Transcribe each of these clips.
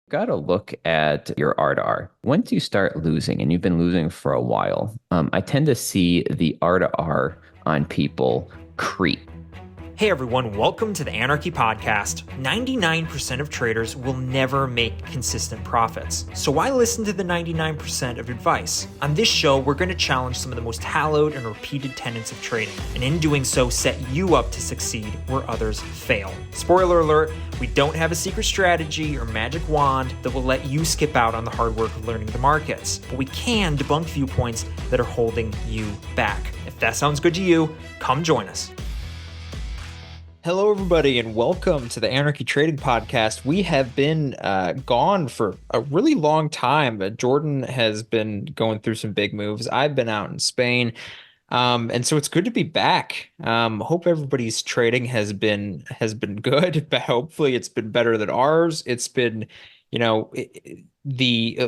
Got to look at your R to R. Once you start losing, and you've been losing for a while, I tend to see the R to R on people creep. Hey everyone, welcome to the Anarchy Podcast. 99% of traders will never make consistent profits. So why listen to the 99% of advice? On this show, we're going to challenge some of the most hallowed and repeated tenets of trading, and in doing so, set you up to succeed where others fail. Spoiler alert, we don't have a secret strategy or magic wand that will let you skip out on the hard work of learning the markets, but we can debunk viewpoints that are holding you back. If that sounds good to you, come join us. Hello, everybody, and welcome to the Anarchy Trading Podcast. We have been gone for a really long time. Jordan has been going through some big moves. I've been out in Spain, and so it's good to be back. Hope everybody's trading has been good, but hopefully it's been better than ours. It's been, a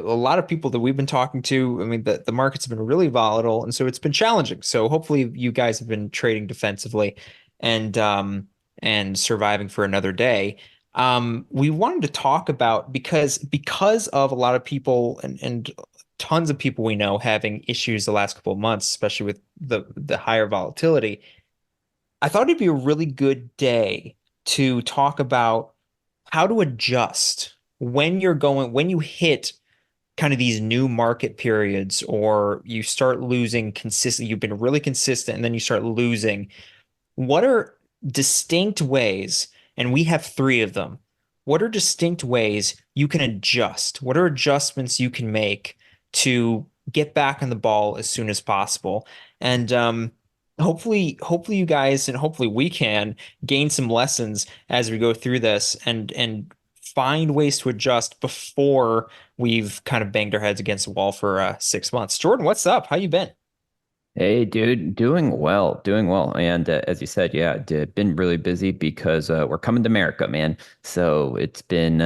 lot of people that we've been talking to. I mean, the markets have been really volatile, and so it's been challenging. So hopefully you guys have been trading defensively and surviving for another day. We wanted to talk about because of a lot of people and tons of people we know having issues the last couple of months, especially with the higher volatility. I thought it'd be a really good day to talk about how to adjust when you hit kind of these new market periods, or you start losing consistent. You've been really consistent and then you start losing. What are distinct ways, and we have three of them. What are distinct ways you can adjust? What are adjustments you can make to get back on the ball as soon as possible? And hopefully you guys and hopefully we can gain some lessons as we go through this and find ways to adjust before we've kind of banged our heads against the wall for 6 months. Jordan, what's up? How you been? Hey, dude, doing well, doing well. And as you said, yeah, been really busy because we're coming to America, man. So it's been,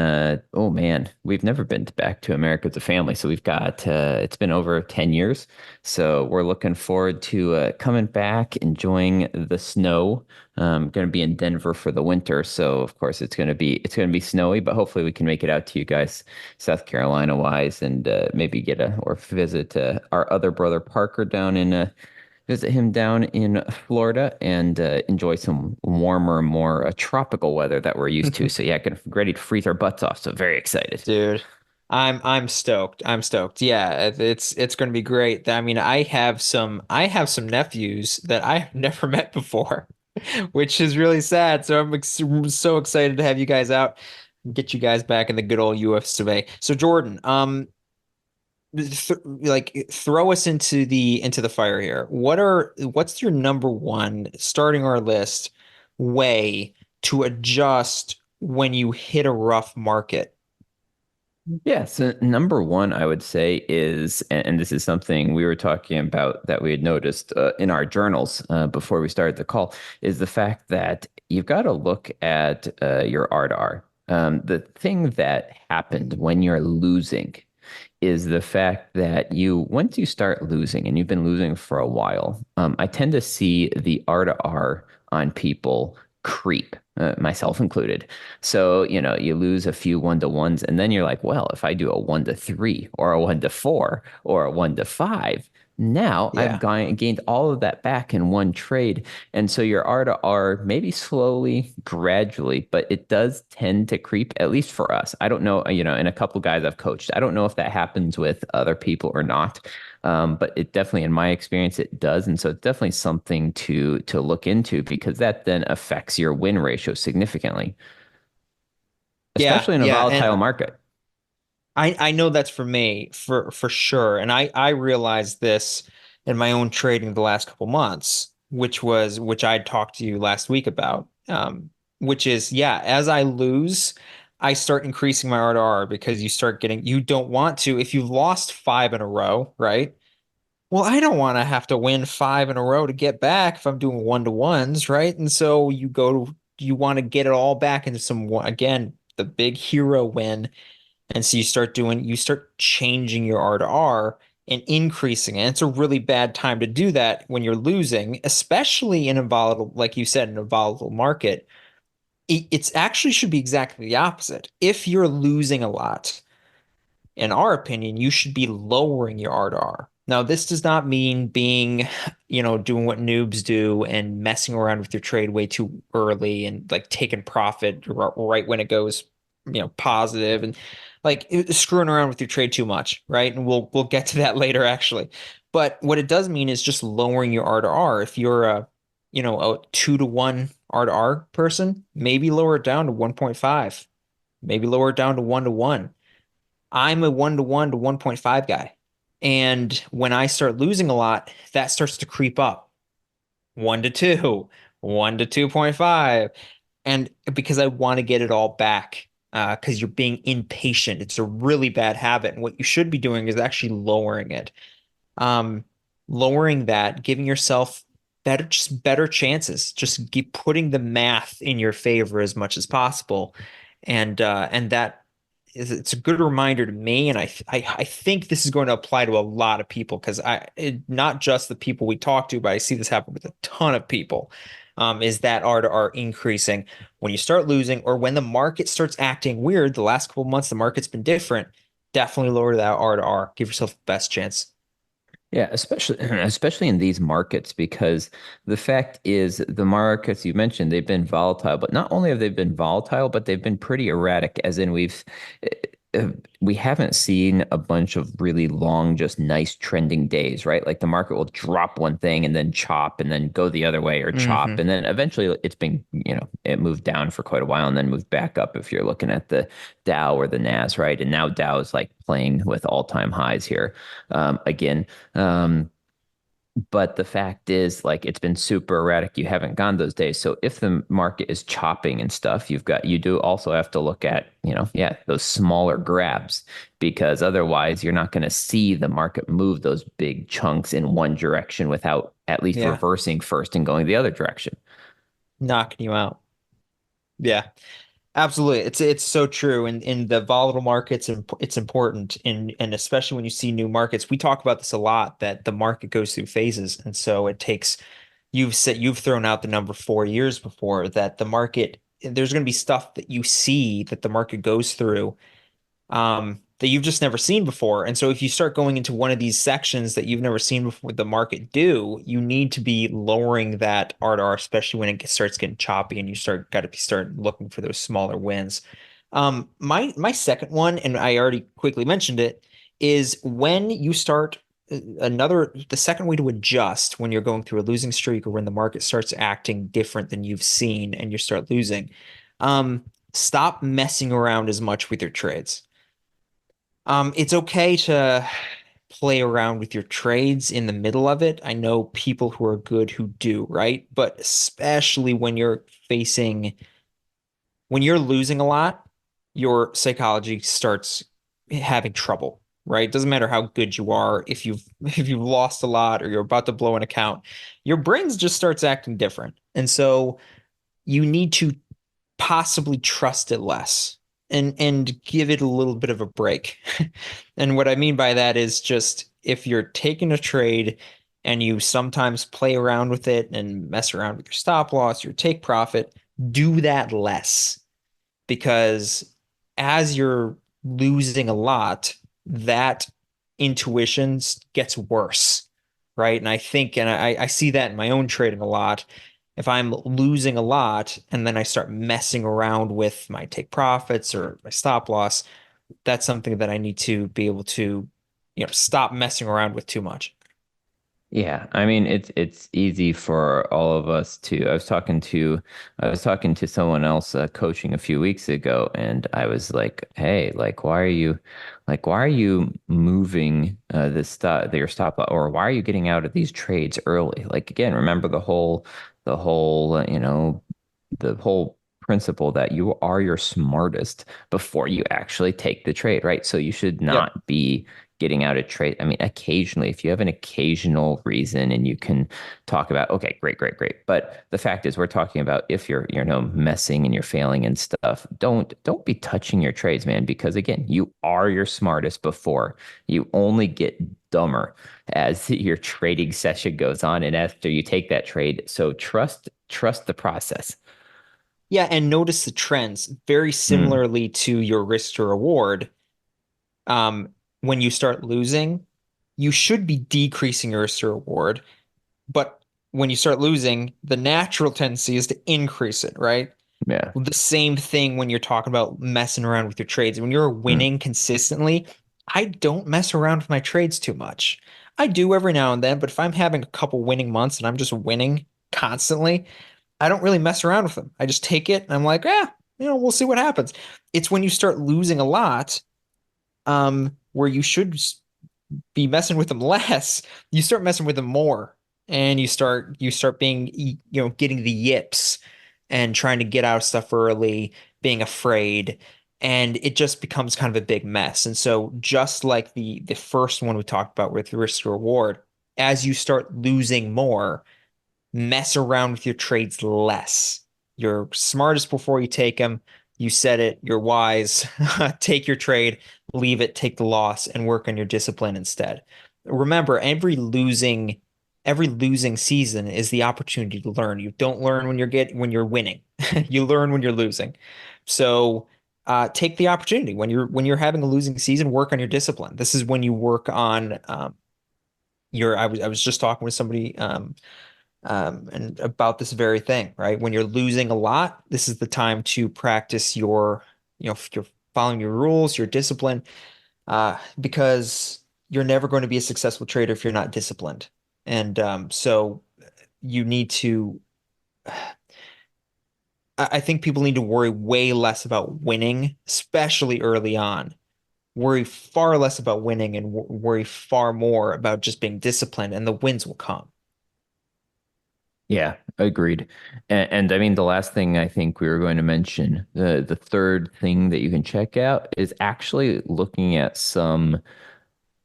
oh man, we've never been back to America as a family. So we've got, it's been over 10 years. So we're looking forward to coming back, enjoying the snow. Going to be in Denver for the winter. So of course it's going to be snowy, but hopefully we can make it out to you guys, South Carolina wise, and maybe or visit our other brother Parker down in visit him down in Florida and enjoy some warmer, more tropical weather that we're used to. So yeah, ready to freeze our butts off. So very excited. Dude, I'm stoked. I'm stoked. Yeah, it's going to be great. I mean, I have some nephews that I've never met before, which is really sad. So I'm so excited to have you guys out and get you guys back in the good old US of A. So Jordan, like throw us into the fire here. What's your number one starting our list way to adjust when you hit a rough market? Yeah, so number one, I would say is, and this is something we were talking about that we had noticed in our journals before we started the call, is the fact that you've got to look at your R to R. The thing that happened when you're losing is the fact that once you start losing, and you've been losing for a while, I tend to see the R to R on people creep, myself included. So, you lose a few 1-to-1s, and then you're like, well, if I do a 1-to-3 or a 1-to-4 or a 1-to-5, now I've Yeah. gained all of that back in one trade. And so your R to R, maybe slowly, gradually, but it does tend to creep, at least for us. I don't know, in a couple guys I've coached, I don't know if that happens with other people or not. But it definitely, in my experience, it does. And so it's definitely something to look into, because that then affects your win ratio significantly, Yeah, especially in a yeah, and volatile market. I know that's for me for sure. And I realized this in my own trading the last couple months, which I talked to you last week about. Which is, yeah, as I lose, I start increasing my R to R, because you don't want to, if you've lost five in a row, right? Well, I don't want to have to win five in a row to get back if I'm doing 1-to-1s, right? And so you want to get it all back into again, the big hero win. And so you start changing your R to R and increasing it. And it's a really bad time to do that when you're losing, especially in a volatile, like you said, in a volatile market. It's actually should be exactly the opposite. If you're losing a lot, in our opinion, you should be lowering your R to R. Now, this does not mean being, doing what noobs do and messing around with your trade way too early and like taking profit right when it goes, positive and like screwing around with your trade too much, right? And we'll get to that later actually. But what it does mean is just lowering your R to R. If you're a 2 to 1 R to R person, maybe lower it down to 1.5, maybe lower it down to 1 to 1. I'm a 1 to 1 to 1.5 guy. And when I start losing a lot, that starts to creep up 1 to 2, 1 to 2.5. And because I want to get it all back, because you're being impatient. It's a really bad habit. And what you should be doing is actually lowering it. Um, Lowering that, giving yourself better chances, just keep putting the math in your favor as much as possible. And that it's a good reminder to me, and I think this is going to apply to a lot of people because not just the people we talk to, but I see this happen with a ton of people. Is that R to R increasing when you start losing or when the market starts acting weird? The last couple of months, the market's been different. Definitely lower that R to R. Give yourself the best chance. Yeah, especially especially in these markets, because the fact is the markets you mentioned, they've been volatile, but not only have they been volatile, but they've been pretty erratic, as in uh, we haven't seen a bunch of really long, just nice trending days, right? Like the market will drop one thing and then chop and then go the other way or chop. Hmm. And then eventually it's been, it moved down for quite a while and then moved back up if you're looking at the Dow or the Nas, right? And now Dow is like playing with all-time highs here again. Um, but the fact is, like, it's been super erratic. You haven't gone those days. So if the market is chopping and stuff, you do also have to look at, yeah, those smaller grabs, because otherwise you're not going to see the market move those big chunks in one direction without at least Yeah, reversing first and going the other direction. knocking you out. Yeah, absolutely. It's so true. In the volatile markets, it's important. And especially when you see new markets, we talk about this a lot that the market goes through phases, and so it takes. You've thrown out the number 4 years before that the market. There's going to be stuff that you see that the market goes through that you've just never seen before. And so if you start going into one of these sections that you've never seen before the market do, you need to be lowering that R to R, especially when starts getting choppy and you got to be start looking for those smaller wins. My second one, and I already quickly mentioned it, is when you start the second way to adjust when you're going through a losing streak or when the market starts acting different than you've seen and you start losing. Stop messing around as much with your trades. It's okay to play around with your trades in the middle of it. I know people who are good who do, right? But especially when you're losing a lot, your psychology starts having trouble, right? It doesn't matter how good you are. If you've lost a lot or you're about to blow an account, your brains just starts acting different. And so you need to possibly trust it less and give it a little bit of a break. And what I mean by that is just if you're taking a trade and you sometimes play around with it and mess around with your stop loss, your take profit, do that less because as you're losing a lot, that intuition gets worse, right? And I think, and I see that in my own trading a lot. If I'm losing a lot and then I start messing around with my take profits or my stop loss, that's something that I need to be able to, stop messing around with too much. Yeah, I mean it's easy for all of us to. I was talking to someone else coaching a few weeks ago, and I was like, "Hey, like why are you moving this stop your stop loss, or why are you getting out of these trades early?" Like again, remember the whole principle that you are your smartest before you actually take the trade, right? So you should Yep. not be getting out of trade. I mean, occasionally, if you have an occasional reason and you can talk about, okay, great, great, great. But the fact is, we're talking about if you're messing and you're failing and stuff. Don't be touching your trades, man, because again, you are your smartest before. You only get dumber as your trading session goes on and after you take that trade. So trust the process. Yeah, and notice the trends very Mm, similarly to your risk to reward. Um, when you start losing, you should be decreasing your risk to reward, but when you start losing, the natural tendency is to increase it, right? yeah. The same thing when you're talking about messing around with your trades. When you're Mm, winning consistently, I don't mess around with my trades too much. I do every now and then, but if I'm having a couple winning months and I'm just winning constantly, I don't really mess around with them. I just take it and I'm like, we'll see what happens. It's when you start losing a lot, where you should be messing with them less, you start messing with them more, and you start being getting the yips and trying to get out of stuff early, being afraid, and it just becomes kind of a big mess. And so just like the first one we talked about with risk reward, as you start losing more, mess around with your trades less. You're smartest before you take them. You said it, you're wise. Take your trade, leave it, take the loss, and work on your discipline instead. Remember, every losing season is the opportunity to learn. You don't learn when you're winning. You learn when you're losing. So take the opportunity when you're having a losing season, work on your discipline. This is when you work on your I was just talking with somebody and about this very thing, right? When you're losing a lot, this is the time to practice you're following your rules, your discipline, because you're never going to be a successful trader if you're not disciplined. And so you need to, I think people need to worry way less about winning, especially early on. Worry far less about winning and worry far more about just being disciplined, and the wins will come. yeah, agreed. And I mean, the last thing I think we were going to mention, the third thing that you can check out is actually looking at some,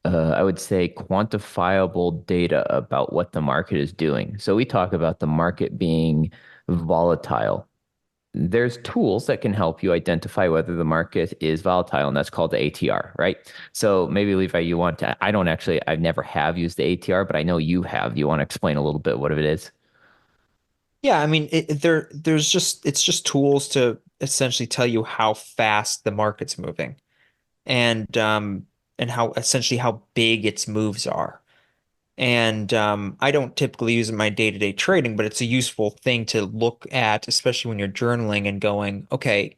I would say, quantifiable data about what the market is doing. So we talk about the market being volatile. There's tools that can help you identify whether the market is volatile, and that's called the ATR, right? So maybe Levi, you want to, I don't actually, I've never have used the ATR, but I know you have. You want to explain a little bit what it is? Yeah, I mean, it's just tools to essentially tell you how fast the market's moving, and how essentially how big its moves are. And I don't typically use it in my day-to-day trading, but it's a useful thing to look at, especially when you're journaling and going, okay,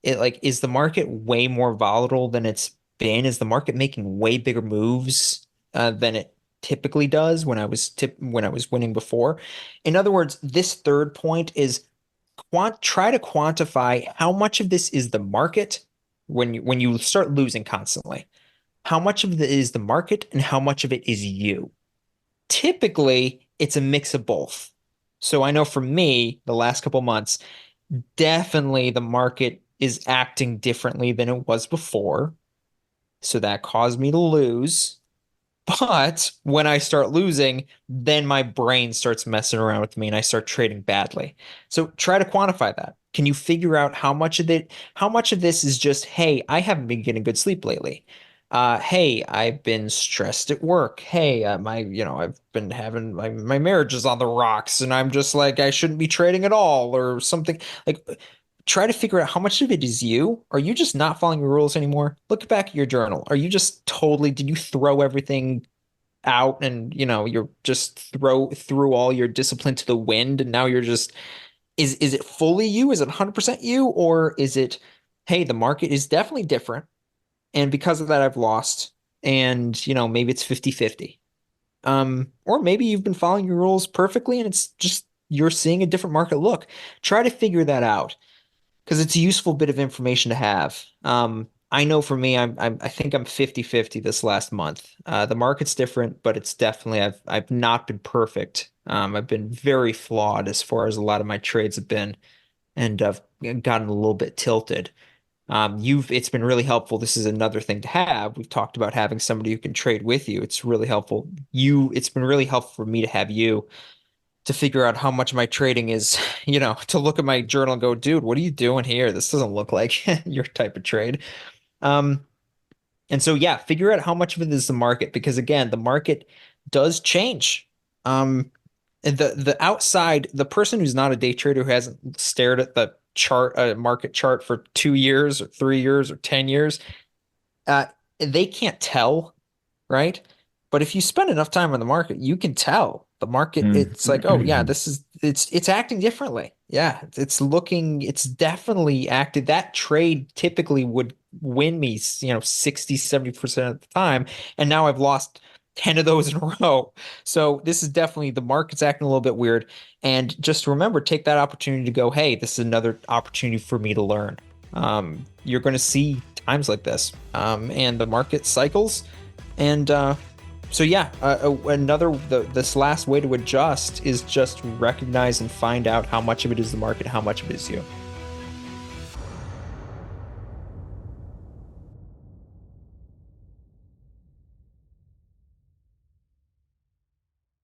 is the market way more volatile than it's been? Is the market making way bigger moves than it typically does when I was winning before? In other words, this third point is try to quantify how much of this is the market when you start losing constantly. How much of it is the market and how much of it is you? Typically, it's a mix of both. So I know for me, the last couple months, definitely the market is acting differently than it was before. So that caused me to lose. But when I start losing, then my brain starts messing around with me and I start trading badly. So try to quantify that. Can you figure out how much of this is just, hey, I haven't been getting good sleep lately. Hey, I've been stressed at work. Hey, I've been having my marriage is on the rocks and I'm just like, I shouldn't be trading at all or something. Like, try to figure out how much of it is you. Are you just not following the rules anymore? Look back at your journal. Are you just did you throw everything out and you're just threw all your discipline to the wind and now you're just is it fully you? Is it 100% you? Or is it, hey, the market is definitely different and because of that I've lost and maybe it's 50-50. Or maybe you've been following your rules perfectly and it's just you're seeing a different market look. Try to figure that out because it's a useful bit of information to have. I know for me, I think I'm 50-50 this last month. The market's different, but it's definitely I've not been perfect. I've been very flawed as far as a lot of my trades have been, and I've gotten a little bit tilted. It's been really helpful. This is another thing to have. We've talked about having somebody who can trade with you. It's really helpful. It's been really helpful for me to have you to figure out how much my trading is, to look at my journal and go, dude, what are you doing here? This doesn't look like your type of trade. Um, and so, yeah, figure out how much of it is the market because again, the market does change. And the person who's not a day trader who hasn't stared at chart a market chart for 2 years or 3 years or 10 years, uh, they can't tell, right? But if you spend enough time on the market, you can tell the market. It's like, oh yeah, Mm. this is it's acting differently. Yeah, it's definitely acted. That trade typically would win me, 60, 70% of the time. And now I've lost 10 of those in a row. So this is definitely the market's acting a little bit weird. And just remember, take that opportunity to go, hey, this is another opportunity for me to learn. You're going to see times like this, and the market cycles. And so yeah, this last way to adjust is just recognize and find out how much of it is the market, how much of it is you.